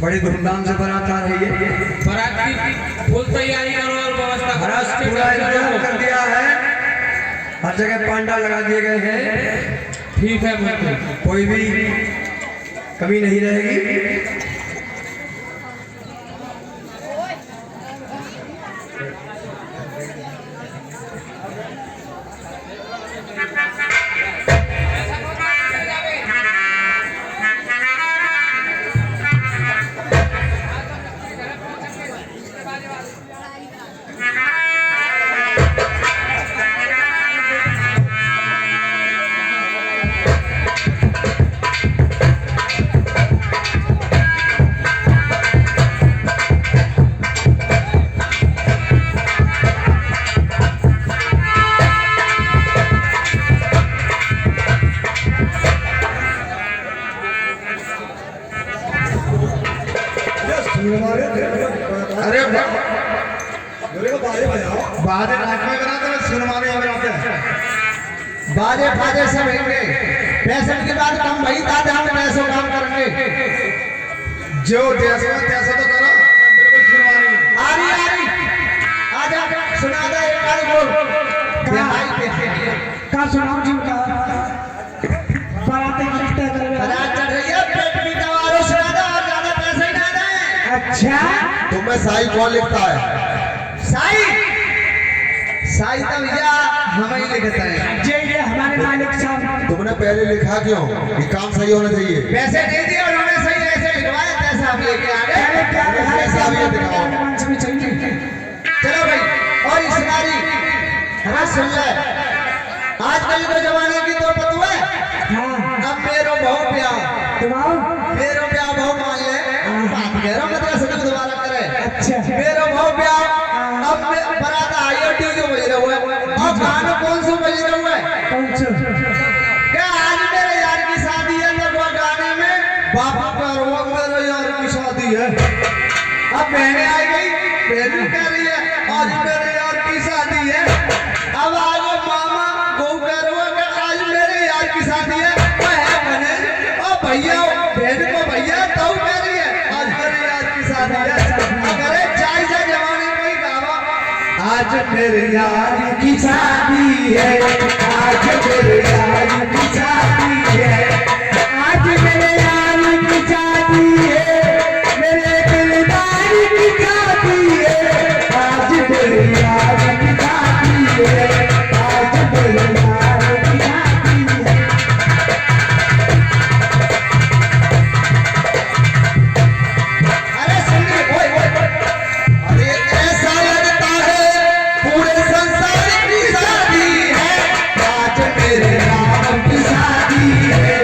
बड़ी धूमधाम से बारात आ रही है। बारात की फुल तैयारी करो और व्यवस्था हरास पूरा इंतजाम कर दिया है, हर जगह पांडा लगा दिए गए हैं। ठीक है बिल्कुल, कोई भी कमी नहीं रहेगी। अरे बाजे नाच में बनाते हैं, सुनवाने में बनाते हैं। बाजे फाजे सब होंगे, पैसे के बाद कम भाई दादा हम पैसों काम करेंगे। जो जैसा तैसा तो करो, बिल्कुल सुनवानी। आरी आरी आजा सुना दे एक बार बोल। का सुनाओ जी का बारात कितने कर बारात चढ़ रही है, पेट भी दवारो सुना दो और ज्यादा पैसे ही ना दे। अच्छा तुम्हें साई कौन लिखता है? साई साई तो भैया हमें ही लिखता है। जे ये हमारे मालिक साहब तुमने पहले लिखा क्यों? ये काम सही होना चाहिए। पैसे दे दिए उन्होंने, सही ऐसे लिखवाया, पैसा आप लेके आ गए। पैसा भी दिखाओ। मंच में चाहिए। चलो भाई, और इस नारी हमें सुन ले, आजकल के जमाने की तो पतू है। हाँ अब मेरो बहु प्यार, तुम्हारा मेरो प्यार बहु मान ले, बात कह रहा हूं, मतलब सच दोबारा करे। अच्छा मेरो बहु प्यार, अब बारात आई और डीजे बज रहा है, और गाना कौन सा बज रहा है? कौन सा क्या आज मेरे यार की शादी है, तो वो गाने में बापा पर वो मेरे यार की शादी है। अब बहने आ गई, बहन भी कह रही है आज मेरे यार की शादी है। अब आगे मामा बहू कह रहा है कि आज मेरे यार की शादी है। वो है बने और भैया बहन को भैया तो कह रही है आज मेरे यार की शादी है। अगर चाय से जमाने में ही गावा आज मेरे यार की शादी है, आज मेरे यार की शादी है, आज मेरे यार की शादी है, मेरे दिलदार की शादी है, आज मेरे यार की शादी है, आज मेरे यार की शादी है। अरे सुनिए, ओए ओए अरे ऐसा लगता है पूरे संसार की शादी है, आज मेरे नाम की शादी है,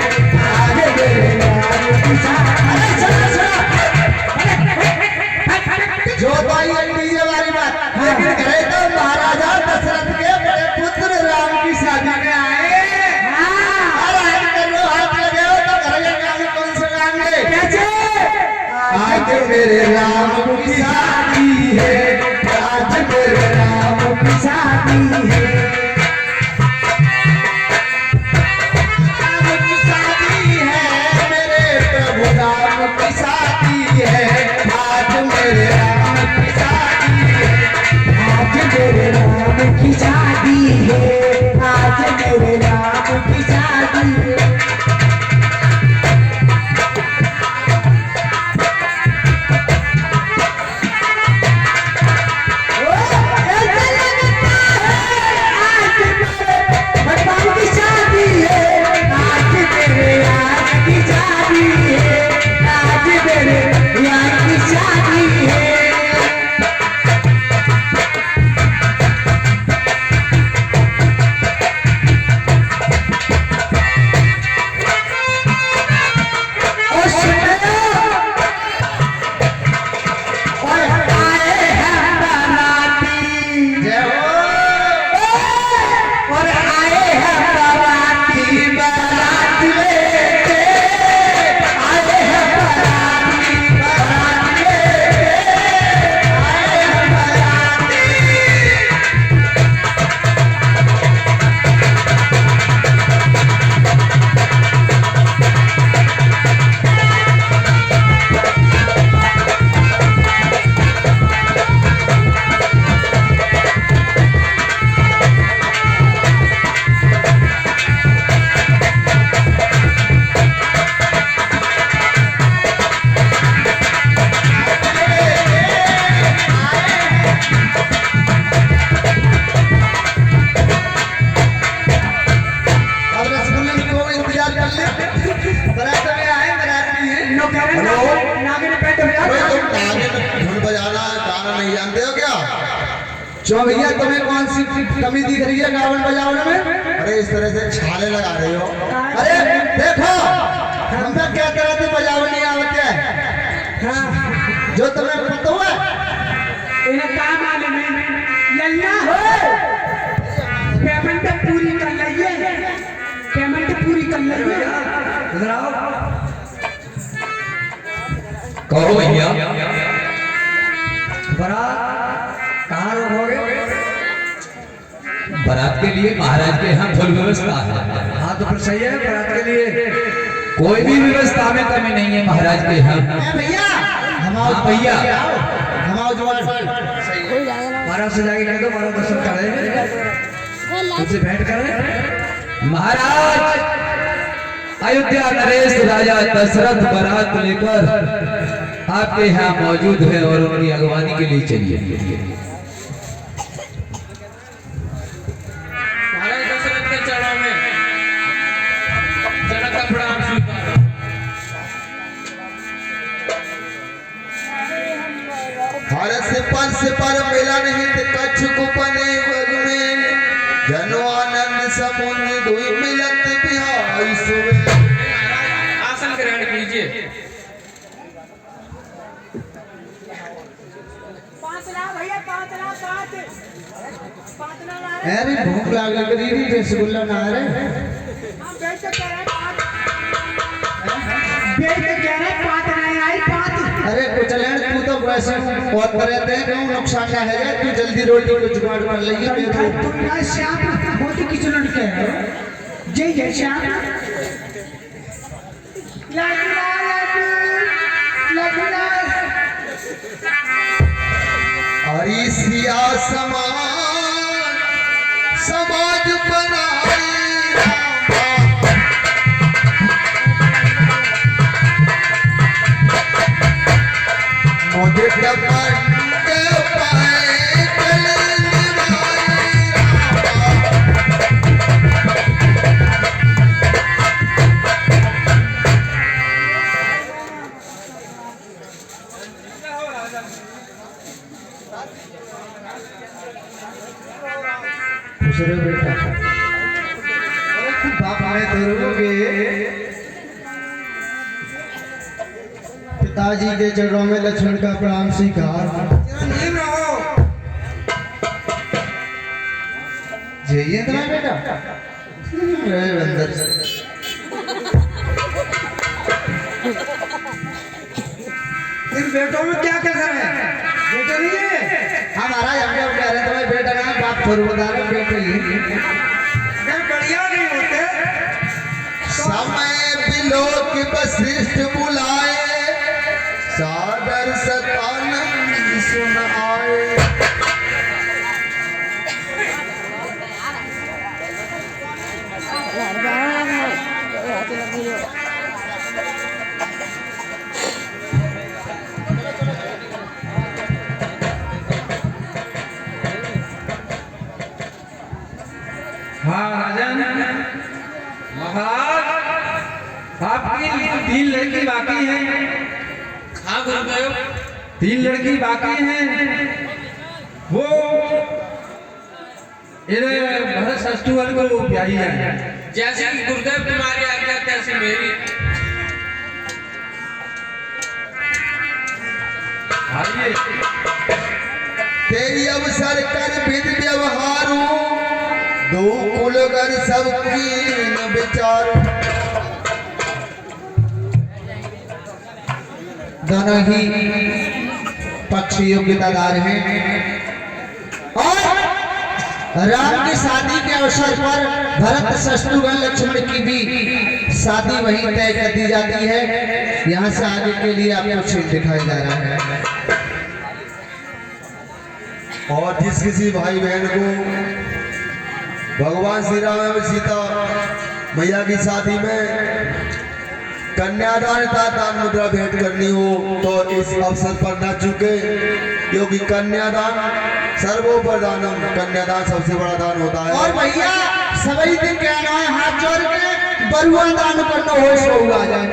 क्यों भैया तुम्हें कौन सी कमी दिख रही है गावन बजावन में? अरे इस तरह से छाले लगा रहे हो। अरे देखो हम तो क्या तरह से बजावन नहीं आवते हैं जो तुम्हें पता है। इन्हें काम आने में लल्ला हो पेमेंट पूरी कर लिये, पेमेंट पूरी कर लिये। इधर आओ। कहो भैया बारात कहाँ रोकोगे? बारात के लिए महाराज के यहाँ फुल व्यवस्था है। हाँ तो फिर सही है, बारात के लिए कोई भी व्यवस्था में कमी नहीं है महाराज के यहाँ। भैया हाँ भैया हमारा जवान महाराज से जाके कह दो महाराज दर्शन करे तुझसे भेंट करे। महाराज अयोध्या नरेश राजा दशरथ बारात लेकर आपके यहाँ मौजूद है और उनकी अगवानी के लिए चलिए। महाराज दशरथ के चरणों में जरा का प्रणाम स्वीकार। भारत से पर मेला नहीं थे कच्छ को पने वग में जनो आनंद समुद्र दुई मिलत बिहाई सुबह। आसन ग्रहण कीजिए। अरे भूख लग रही है, रसगुल्ला ना रे अरे कुछ लेन तू तो वैसे बहुत करे थे क्यों नुकसान ना है तू जल्दी रोटी को जुगाड़ कर लेगी। श्याम बहुत ही किचन के जय जय श्याम हरी सिया समाज बनाए मुझे टपक के पाए चले दूसरे बेटा बाप आए तेरे पिताजी के चरणों में लक्ष्मण का प्रणाम स्वीकार। जइए इतना बेटा अरे बंदर इन बेटों में क्या क्या कर है? बेटे नहीं है हमारा हम जब कह रहे हैं तुम्हारे बेटा का बाप थोड़ा बता रहे बेटे ही बढ़िया नहीं होते। समय बिलोक वशिष्ठ बुलाए सादर सतानंद सुन आए। हाँ राजन महाराज आपकी 3 लड़की बाकी हैं। हाँ गुरुदेव 3 लड़की बाकी हैं। वो इन्हें भरत शत्रुघ्न को प्यारी है। जैसे कि गुरुदेव तुम्हारी आज्ञा तैसी मेरी। आइए तेरी अवसर कर विध व्यवहारू दो कुलगर सबकी न विचार। दोनों ही पक्ष योग्यतादार हैं और राम की शादी के अवसर पर भरत शत्रुघ्न लक्ष्मण की भी शादी वहीं तय कर दी जाती है। यहाँ से आगे के लिए आपको चिन्ह दिखाया जा रहा है। और जिस किसी भाई बहन को भगवान श्री राम एवं सीता मैया की शादी में कन्यादान तथा दान मुद्रा भेंट करनी हो तो इस अवसर पर न चूके, क्योंकि कन्यादान सर्वोपरदानम, कन्यादान सबसे बड़ा दान होता है। और भैया सभी दिन कहना है हाथ जोड़ के बरुआ दान करना हो सो हुआ जाए।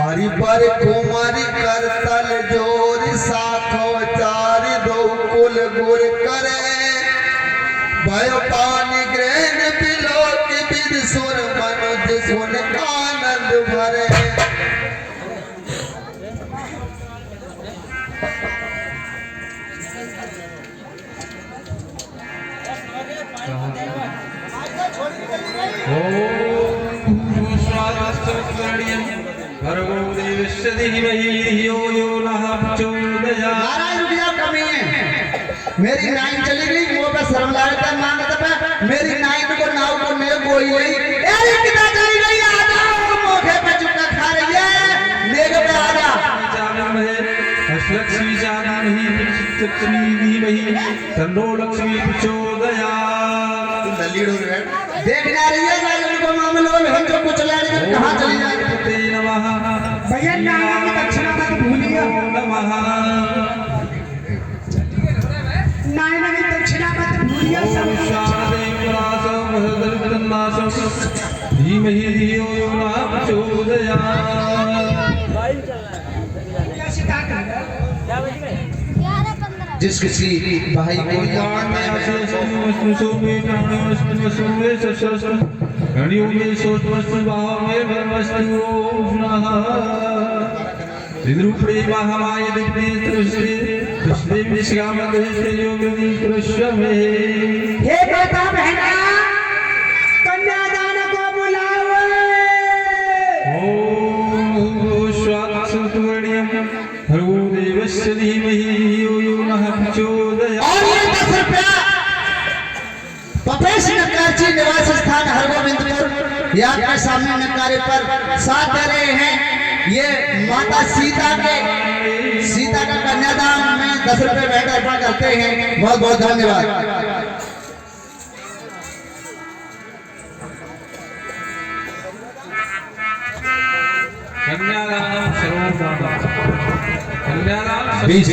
हरि पर कुमारी करतल जोर साखो चार दो कुल गुर करे भय पानी ग्रहण बिलोक विद सुर मनुज सुन आनंद भरे। महाराज रुपया कमी है, मेरी नाइन चली गई वो पे शर्म लागता मांगता पे मेरी नाइन को नाव को ने कोई नहीं अरे कितना चली गई आ जाओ मोखे पे चुपका खा रही है नेग पे आ जा लक्ष्मी जाना नहीं लक्ष्मी दी वही तन्नो लक्ष्मी प्रचोदया। नलीड़ हो रहा है देखना रही है राजन को मामलों में हम जो कुछ लड़के कहां चली जाए ते नमः भैया नाम की दक्षिणा मत भूलिए, नमः नाम की दक्षिणा मत भूलिए। ओम शांति पुरासो महदर्शनासो धीमहि धियो यो न प्रचोदयात्। जिस किसी भाई को हे माता बहना कन्यादान को बुलाओ। देवस्य धीमहि धियो यो नः प्रचोदयात्। और ये 10 रुपया पपेश नक्कारची निवास स्थान हरगोविंदपुर या के सामने नक्कारे पर साथ दे रहे हैं। ये माता सीता का कन्यादान में 10 रुपये भेंट अर्पण करते हैं। बहुत बहुत धन्यवाद। कन्यादान सर्वदान कन्यादान 20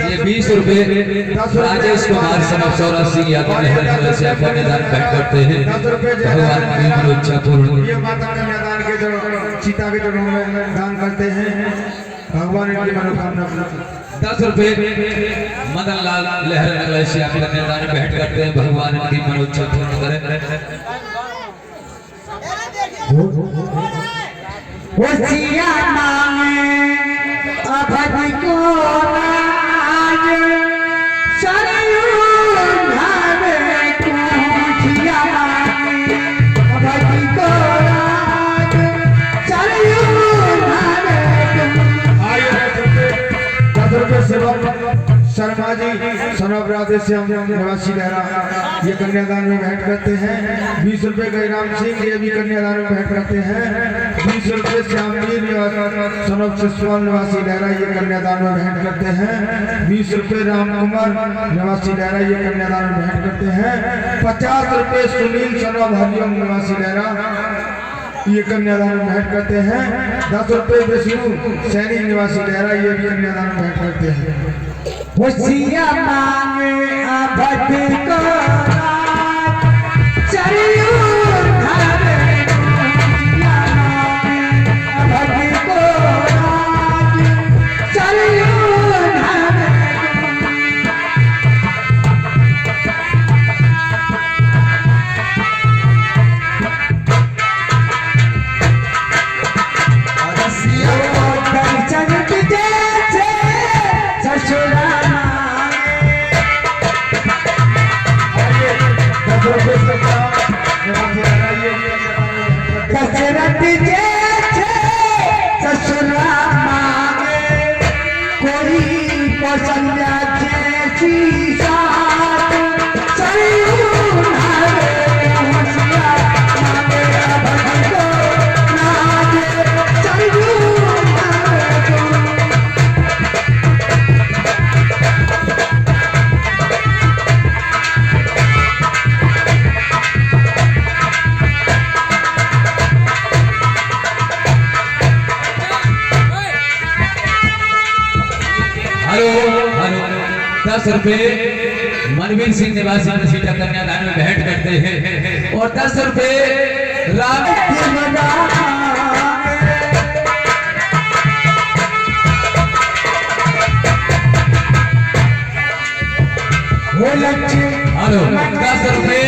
ये 20 रुपए राजेश कुमार सनफ सौरा सिंह यादव ने से अपने कन्यादान भेंट करते हैं। भगवान की इच्छा पूर्ण। ये माता कन्यादान के जो सीता के चरणों में दान करते हैं, भगवान इनकी मनोकामना पूर्ण करें। 10 रुपए मदन लाल लहर नगर से अपने कन्यादान भेंट करते हैं। भगवान की मनोच्छा पूर्ण करें। वो सिया मांगे अभय को राज सरयू भावे को सिया मांगे अभय को राज सरयू भावे को। 10 रुपए सेवा शर्मा जी सनब राधेश्याम निवासी लहरा ये कन्यादान में भेंट करते हैं। 20 रुपए गैराम सिंह ये भी कन्यादान में भेंट करते हैं। 20 रुपए श्यामवीर सनब सिस्वाल निवासी लहरा ये कन्यादान में भेंट करते हैं। 20 रुपए राम कुमार निवासी लहरा ये कन्यादान में भेंट करते हैं। 50 रुपए सुनील सनब हरिओम निवासी लहरा ये कन्यादान में भेंट करते हैं। 10 रुपए विष्णु सैनी निवासी लहरा ये भी कन्यादान में भेंट करते हैं। वो सिया मांगे अभय को राज सरयू भावे को सिया मांगे अभय को राज सरयू भावे दर्शन तुझे से ससुरा दशरथ जैसे ससुरा मांगे कोई कौशल्या जैसी साथ सरयू भावे होशिया मांगे अभय को राज सरयू भावे को। हेलो 10 रुपए मनवीर सिंह निवासी मसीटा कन्यादान में भेंट करते हैं और 10 रुपए राम हेलो 10 रुपए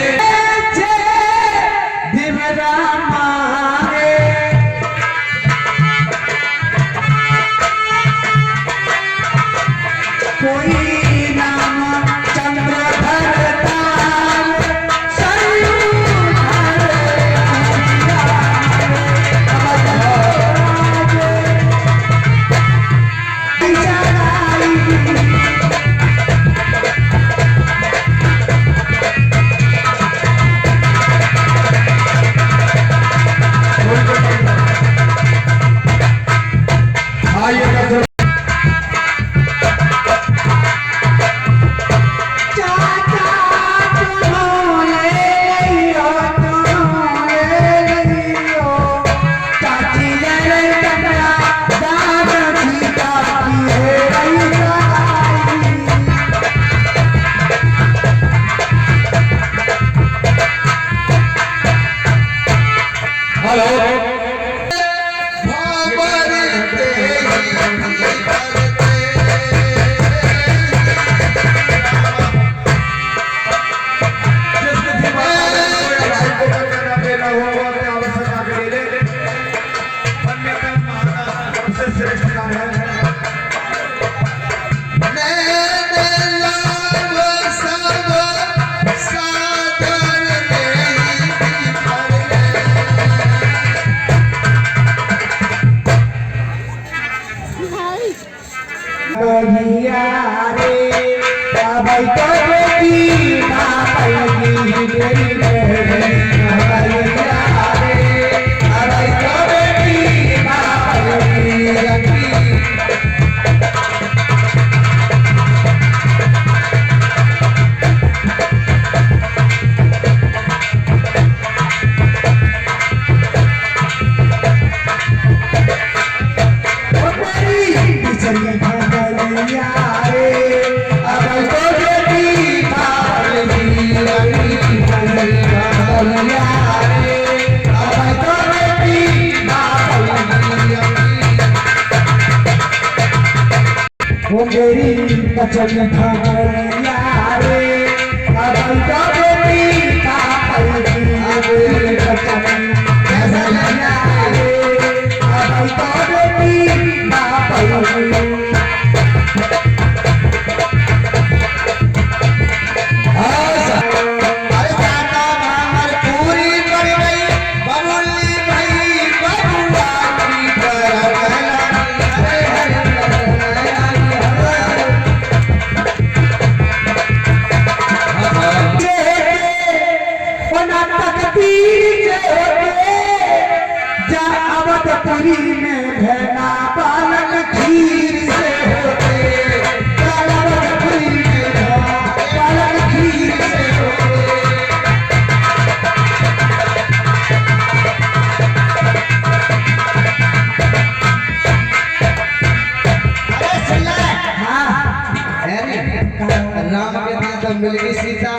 मिल गई सीता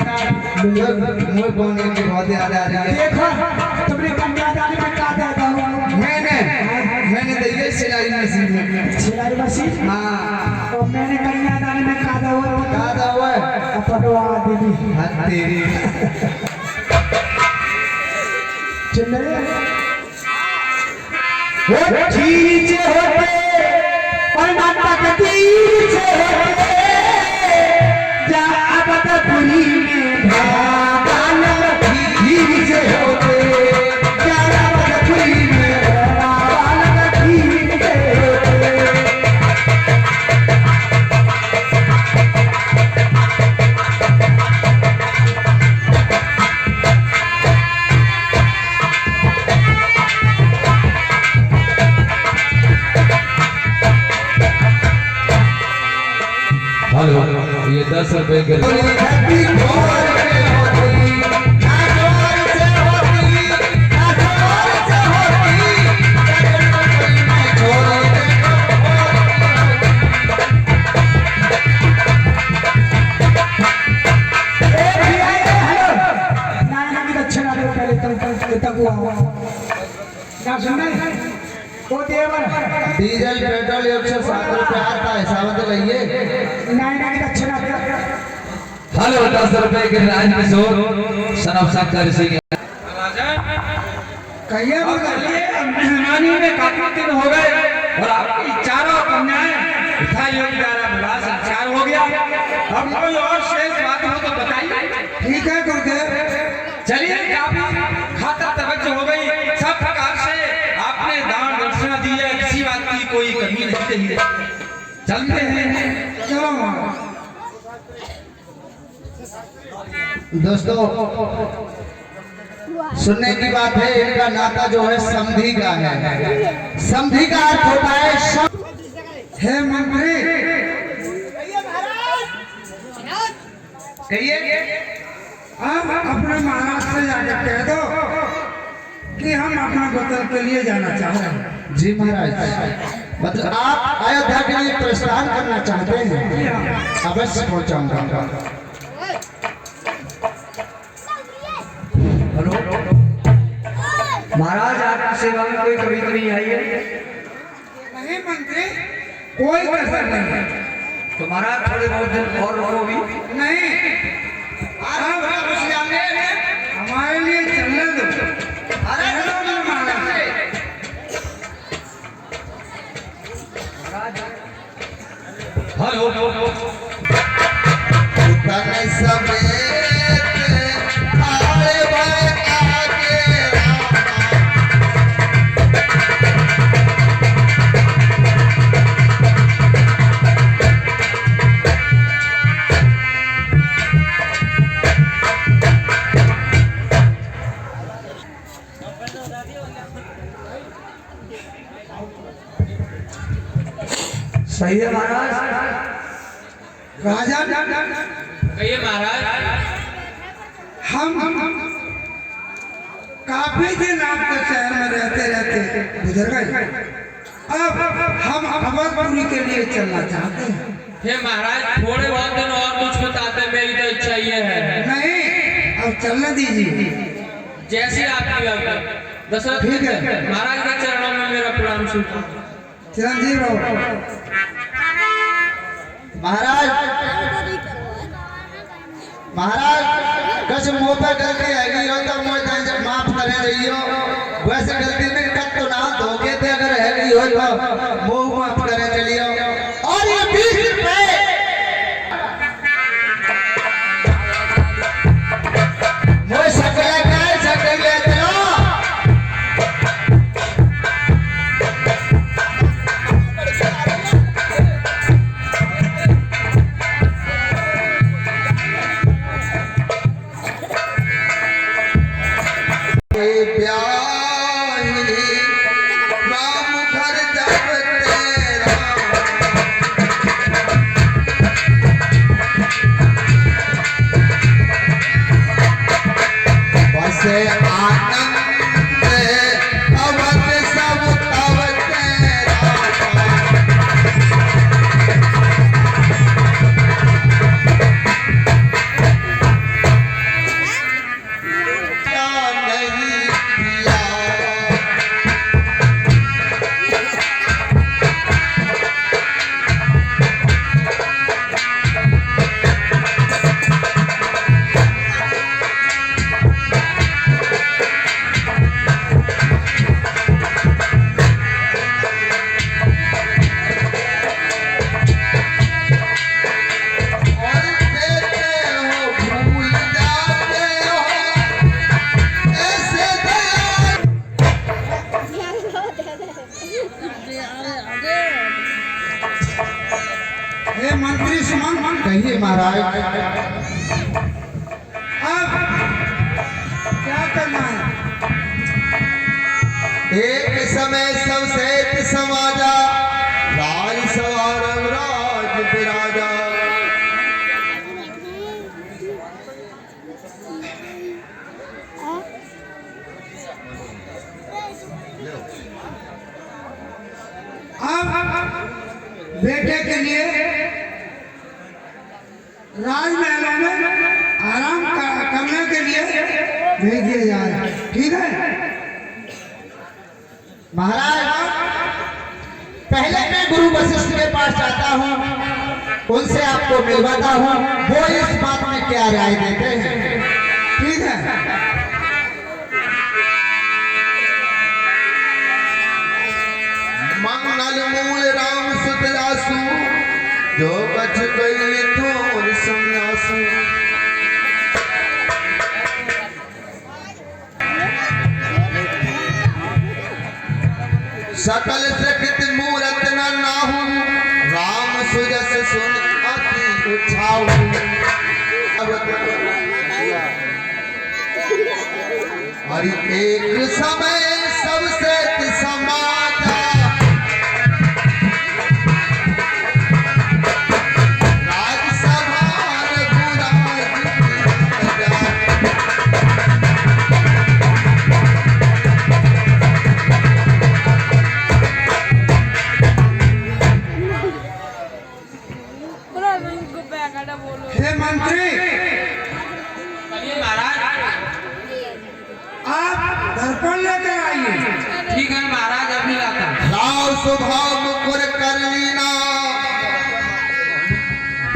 मुझे बोलने की बहुत याद आ रही है। देखो तुमने कन्यादान में क्या देता हूँ मैंने दी है सिलाई मशीन में। सिलाई मशीन? हाँ। तो मैंने कन्यादान में क्या दवा है पटवा दीदी हाँ तेरी चंद्रे वो चीज होते और नाटक तीर से होते जा अब पूरी में भागल तीर से होते जा अब पूरी में भागल तीर से होते हेलो ये 10 रुपए के तब क्या सुने वो देवर डीजल पेट्रोल 107 रुपये आता है, हिसाब तो लइए। नहीं दक्षिणा हेलो 10 रुपए के राज किशोर सनफ शंकर सिंह। कहिए मेहमानी में काफी दिन हो गए और आपकी चारों कन्याएं संस्कार हो गया। अब कोई और शेष बात हो तो बताइए। ठीक है गुरुदेव, चलिए काफी खातर तवज्जो हो गई, सब प्रकार से आपने दान दक्षिणा दी है, किसी बात की कोई कमी नहीं रही है। चलते हैं। चलो दोस्तों सुनने की बात है, इनका नाता जो है समधी का है। समधी का अर्थ होता है हे मंत्री, कहिए। अब अपने महाराज से जाकर कह दो कि हम अपना बदल के लिए जाना चाह रहे हैं। जी महाराज, मतलब आप अयोध्या के लिए प्रस्थान करना चाहते हैं? अवश्य पहुंचाऊंगा। महाराज आपकी सेवा में कोई कमी तो नहीं आई है? नहीं मंत्री, कोई कसर नहीं। तो महाराज थोड़े बहुत दिन और रुको भी। नहीं, अब हमारे लिए चलने दो। अरे हेलो तन समेत आए भाई आगे सही है महाराज। राजा कहिए महाराज। हम काफी दिन आपके शहर में रहते रहते गुजर गए। अब हम अवधपुरी के लिए चलना चाहते हैं। हे महाराज, थोड़े बहुत दिन और कुछ बताते, मेरी तो इच्छा ये है। नहीं, अब चलने दीजिए। जैसे आपकी आज्ञा। दशरथ ठीक है। महाराज के चरणों में मेरा प्रणाम स्वीकार। चिरंजीव रहो। महाराज कछ मुंह पर गलती हैगी हो तो मुझे माफ करे रहियो। वैसे गलती में कत तो ना धोखे थे, अगर हैगी हो तो मुंह माफ करे चलियो। और ये 20 रुपए मुझे सकले का सकले चलो। हे मंत्री सुमन, कहिए महाराज। अब क्या करना है? एक समय सब सेठ समाजा, राज सवारम राज विराजा। अब बेटे के लिए राजमहलों में आराम करने के लिए भेज दिया जाए। ठीक है। महाराज पहले मैं गुरु वशिष्ठ के पास जाता हूँ, उनसे आपको मिलवाता हूँ, वो इस बात में क्या राय देते हैं। ठीक है। मंगल मूल राम सुतलासु जो कछ कई थोर सन्यासु। सकल सकित मूरत न नाहु राम सुजस सुन अति उछाऊ। हरि एक समय सबसे समाजा राजसभा रघुराज हे मंत्री, महाराज आप दर्पण लेकर आइए। ठीक है महाराज, अभी लाता हूं। राव स्वभाव मुकुर कर लीना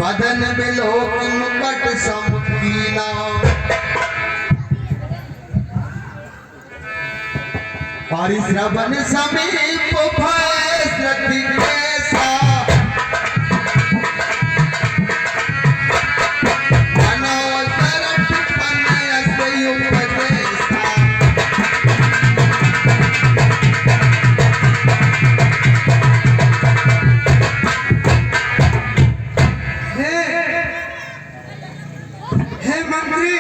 बदन बिलोक मुकट समकीना। परिश्रवण समीप भय श्रुति कैसा। मनोदरठ पन्यस उपदेशा। हे मंत्री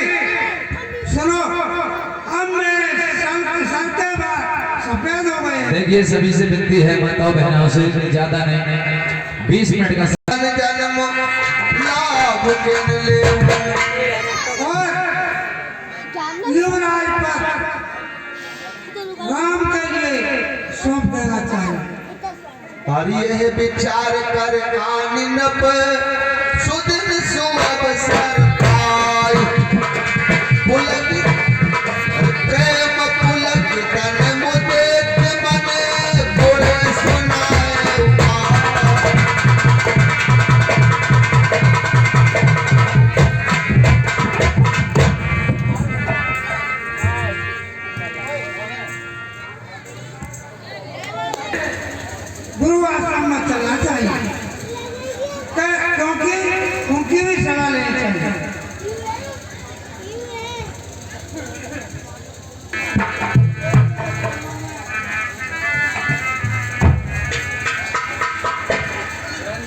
सुनो, अब मेरे संते सफेद हो गए। देखिए सभी से विनती है, माताओं बहनों से, ज्यादा नहीं, 20 मिनट का जन्म लाभ किन लेऊ। और युवराज पर राम के लिए सौंप देना चाहिए। और यह विचार कर आनिनप सुदिन सुअवसर पाई। पुलकित प्रेम पुलकित तन मुदित मन गुण सुनाए उपाय। गुरु आश्रम में चलना चाहिए, क्योंकि उनकी भी सलाह लेनी चाहिए।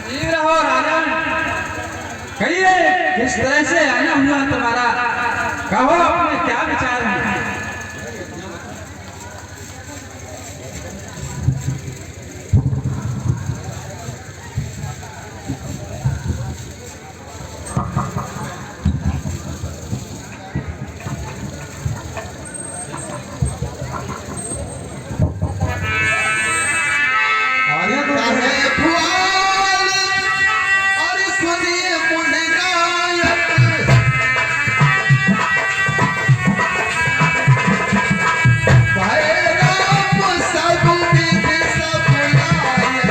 जी रहो राजन, कहिए किस तरह से आया हुआ तुम्हारा, कहो अपने क्या विचार हैं। कहे फुआल और सुनिए मुंडगायक। भय राम सब विधि सब लायक।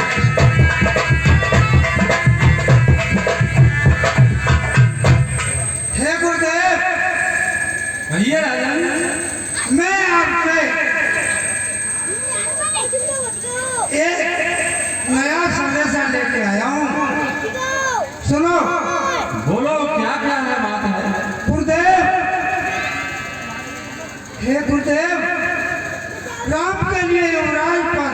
हे गुरुदेव, कहिए राजन। मैं आपसे एक नया संदेशा लेके आया हूँ, सुनो। बोलो क्या क्या है बात है। गुरुदेव, हे गुरुदेव, राम के लिए युवराज पर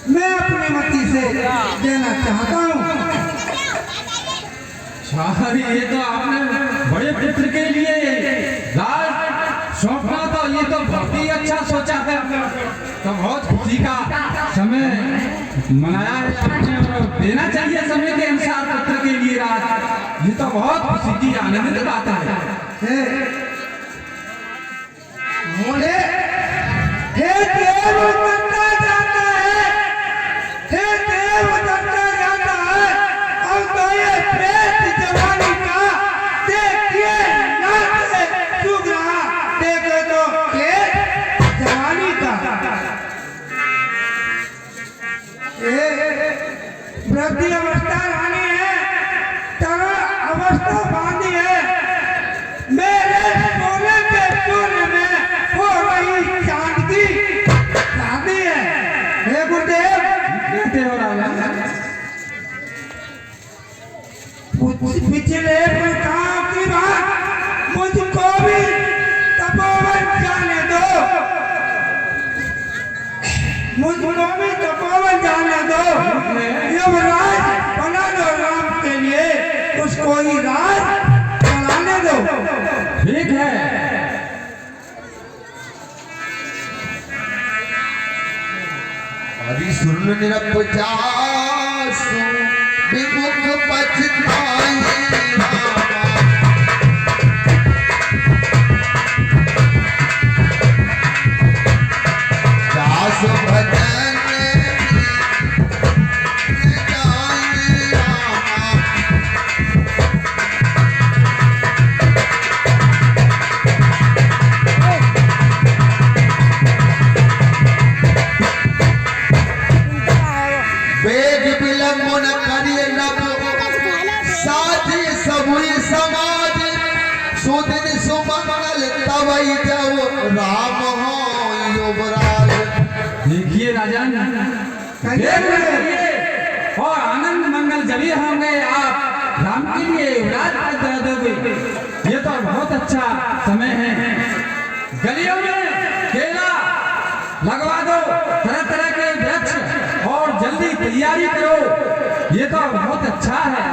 मैं अपनी मति से देना चाहता हूँ। शाहरी, ये तो आपने बड़े पुत्र के लिए राज सौंपना, तो ये तो बहुत ही अच्छा सोचा है। तो बहुत खुशी का समय मनाया है आपने, और देना चाहिए समय के अनुसार पुत्र के लिए राज। ये तो बहुत खुशी की आनंदित बात है। बोले, हे देव उतरता जाता है, हे देव उतरता जाता है। अब तो ये प्रेत जवानी का देखिए नाच चुग रहा, देखे तो प्रेत जवानी का। दोस्तों बांधी है मेरे सोने के चूल्हे में हो रही चांद की शादी है। हे गुरुदेव कहते हो राजा पिछले प्रताप की बात मुझको भी तपोवन जाने दो, मुझको भी तपोवन जाने दो। युवराज बना दो राम के लिए, उसको ही राज चलाने दो। ठीक है। हरि सुन निरपचासु विमुख पछताई दास भजन जाई रामा। वेग विलंब न करिए नभ साथी सबुई समाज सुदिन सुमंगल तवई जब राम हो युवराज। देखिए राजन, देख रहे और आनंद मंगल जब होंगे आप राम के लिए युवराज पद दे दोगे, ये तो बहुत अच्छा समय है। गलियों में केला लगवा दो, तरह तरह के वृक्ष, और जल्दी तैयारी करो, ये तो बहुत अच्छा है।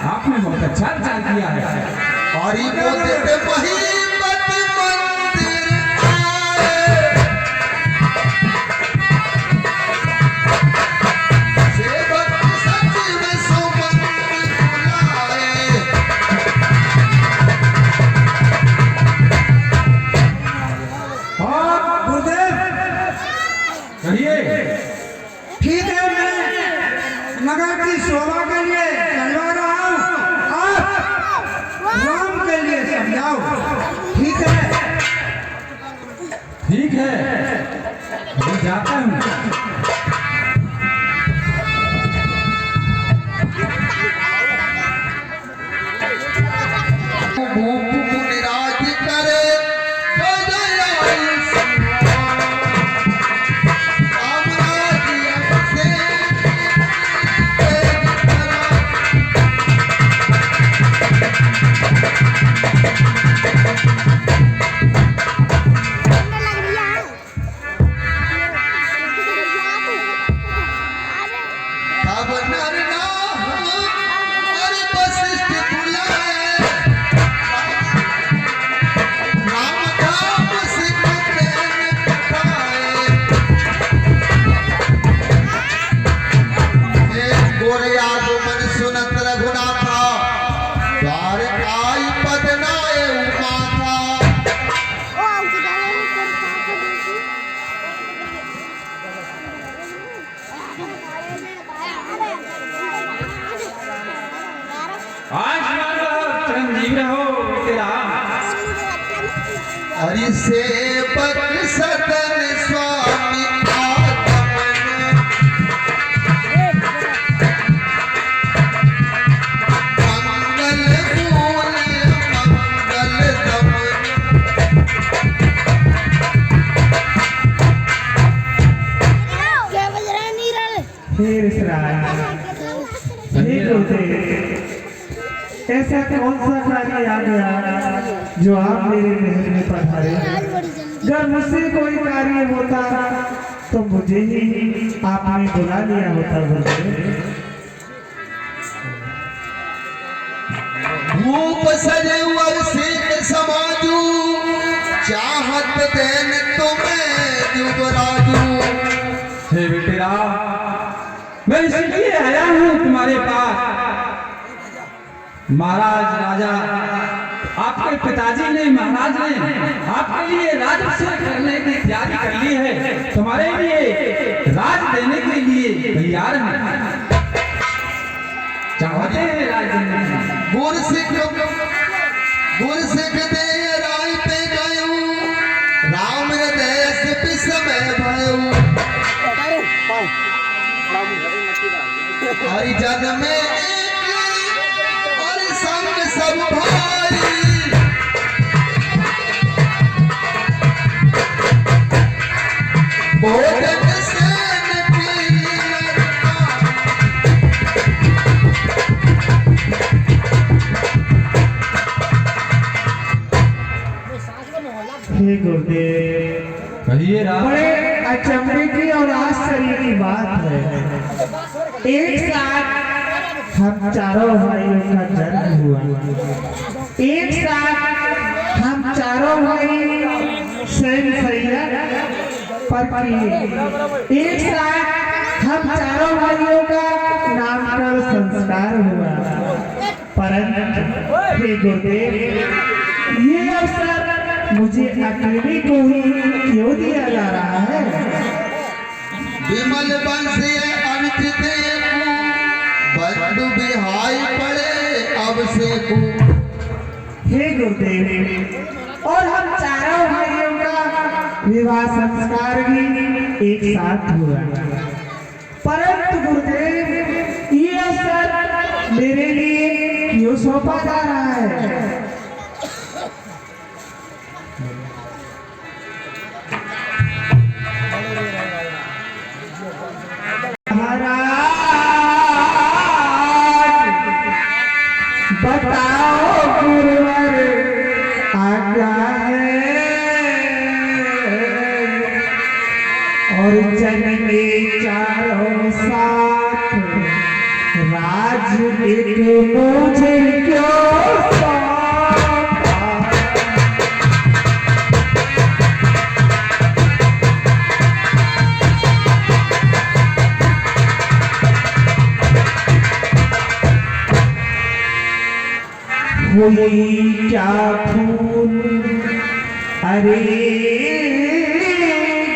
आपने बहुत अच्छा विचार किया है। हरि बोलते महिपति मंदिर आए, सेवक सचिव सुमंदिर बुलाए। और गुरुदेव कहिए। ठीक है, मैं नगर की शोभा के लिए चलवा रहा हूँ, आप राम के लिए समझाओ। ठीक है। ठीक है, मैं जाता हूँ। भूप निराज करे बदलाई राम राज्य से अब नर हरि वशिष्ठ बुलाए राम धाम सिख प्रेम पठाए। एक गोरे आगमन सुनत रघुनाथा द्वार आई पद नाए उमाथा। आयुष्मान रहो, चिरंजीव रहो तेरा। हरि सेवक सदन स्वामी आगमन मंगल मूल मंगल दमन। फिर ऐसा कौन सा कार्य आ गया जो आप मेरे महल में पधारे? अगर मुझसे कोई कार्य होता तो मुझे ही आपने बुला लिया होता। रूप सजे और सीख समाजू चाहत देन तुम्हें युवराजू। हे बेटेरा, मैं इसलिए आया हूँ तुम्हारे पास। महाराज राजा आपके पिताजी ने, महाराज ने आपके लिए राजअभिषेक करने की तैयारी कर ली है। तुम्हारे लिए राज देने के लिए तैयार हैं। चाहते हैं राज देने की। गुर सिख दे राय पे गयो राम देश विस्मय भयो। हरि जन में एक और संग हे गुरुदेव, कहिए राम। बड़े अचंभे की और आश्चर्य की बात है। एक साथ हम चारों भाइयों का जन्म हुआ, एक साथ हम चारों भाई स्वयं सैया पर किए, एक साथ हम चारों भाइयों का नामकरण संस्कार हुआ। परंतु हे गुरुदेव, ये अवसर मुझे अकेले को ही क्यों दिया जा रहा है? विमल बंसी अनुचित बंधु बिहाई पड़े अब से हे गुरुदेव, और हम चारों भाइयों का विवाह संस्कार भी एक साथ हुआ। परंतु गुरुदेव, ये अवसर मेरे लिए क्यों सौंपा जा रहा है? बताओ गुरुवर आज्ञा है, और जन में चारों साथ राज एक मुझे क्यों सौंपा? हुई क्या फूल अरे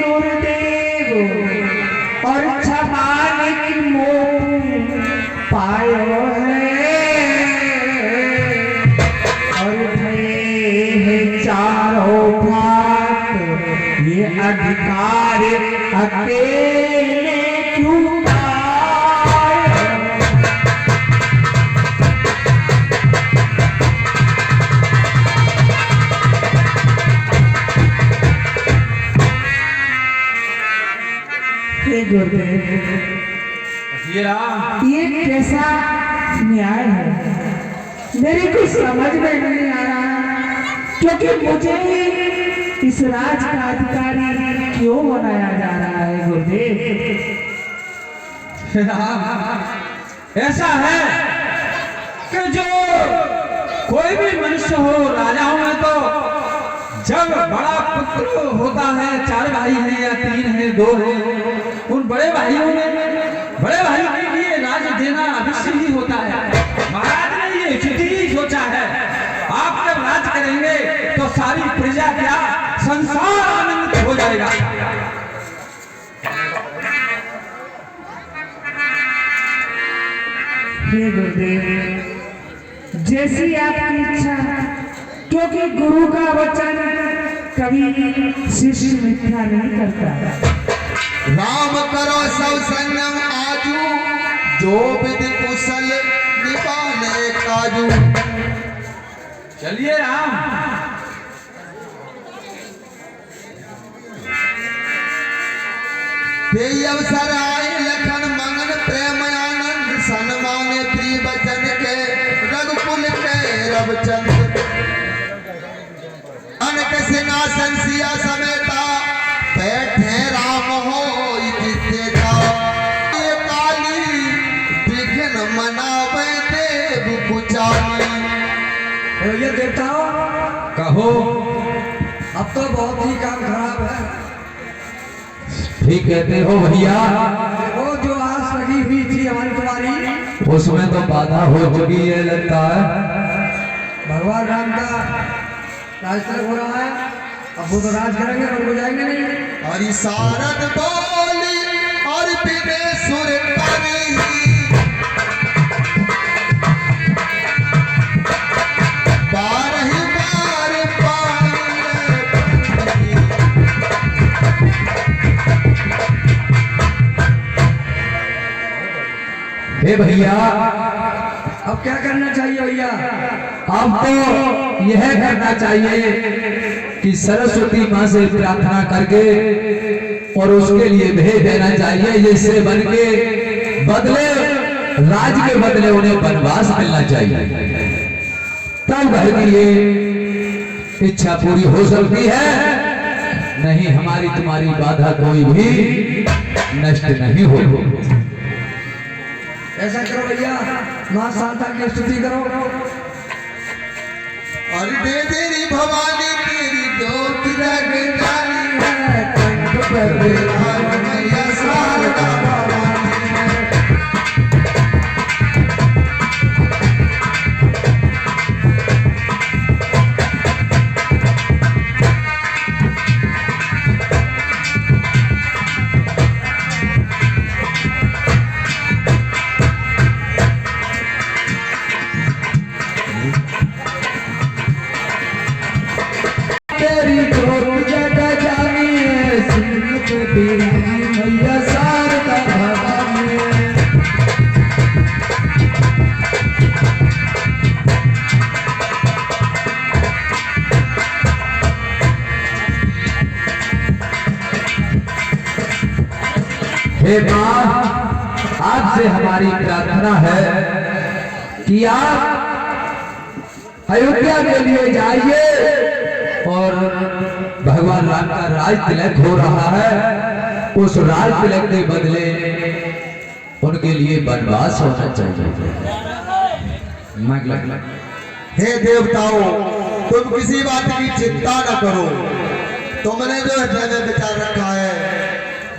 गुरुदेव, और छपाने की मोह पायो है, और है चारों भाग ये अधिकार अकेले क्यों पाए? हे गुरुदेव, कहिए राम। ये कैसा न्याय है? मेरी कुछ समझ में नहीं आ रहा, क्योंकि मुझे ही इस राज का अधिकारी क्यों बनाया जा रहा है गुरुदेव? राम, ऐसा है कि जो कोई भी मनुष्य हो, राजाओं में तो जब बड़ा पुत्र होता है, 4 भाई हैं या 3 हैं, 2 हैं, उन बड़े भाइयों के लिए राज देना अवश्य ही होता है। महाराज ने ये उचित ही सोचा है, आप जब राज करेंगे तो सारी प्रजा क्या संसार आनंदित हो जाएगा। हे गुरुदेव, जैसी आपकी इच्छा, क्योंकि गुरु का वचन कभी शिष्य मिथ्या नहीं करता। राम करो सब संयम आजू, जो विधि कुशल निभाने काजू। चलिए राम। ते अवसर आए लखन मंगन प्रेम आनंद, सन्माने प्रिय बचन के रघुकुल के रवचंद। अनक सिंहासन सिया समेता, बैठे राम हो देखा। ये काली विघ्न मनावे देव कुचाली। तो ये देवताओं, कहो। अब तो बहुत ही काम खराब है। ठीक कहते हो भैया। वो जो आस लगी हुई थी हमारी तुम्हारी, उसमें तो बाधा हो चुकी है लगता है। भगवान राम का राज तक हो रहा है, अब वो तो राज करेंगे, उनको जाएंगे नहीं। और सारद बोली और विदेशुर करी, बार ही बार हे भैया, अब क्या करना चाहिए भैया? अब तो यह करना चाहिए कि सरस्वती माँ से प्रार्थना करके और उसके लिए भेज देना चाहिए, जिससे बन के बदले राज के बदले उन्हें वनवास मिलना चाहिए। तब घर की ये इच्छा पूरी हो सकती है। नहीं हमारी तुम्हारी बाधा कोई भी नष्ट नहीं हो। ऐसा करो भैया, माँ शांता की स्तुति करो। अरे दे तेरी भवानी तेरी ज्योत जग जानी है, कंठ पर हर मैया शारदा भवानी है। तेरी ज्योत जग जानी है, सिंह पे बिराजी मैया शारदा भवानी है। हे माँ, आपसे हमारी प्रार्थना है कि आप अयोध्या के लिए जाइए और भगवान राम का राज तिलक हो रहा है, उस राज तिलक के बदले उनके लिए वनवास होना चाहिए। हे देवताओं, तुम किसी बात की चिंता न करो, तुमने जो हृदय में विचार रखा है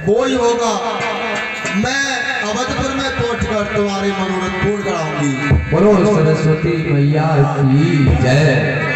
वो ही होगा। मैं अवधपुर में पहुंचकर तुम्हारे मनोरथ पूर्ण कराऊंगी। बोलो सरस्वती मैया की जय।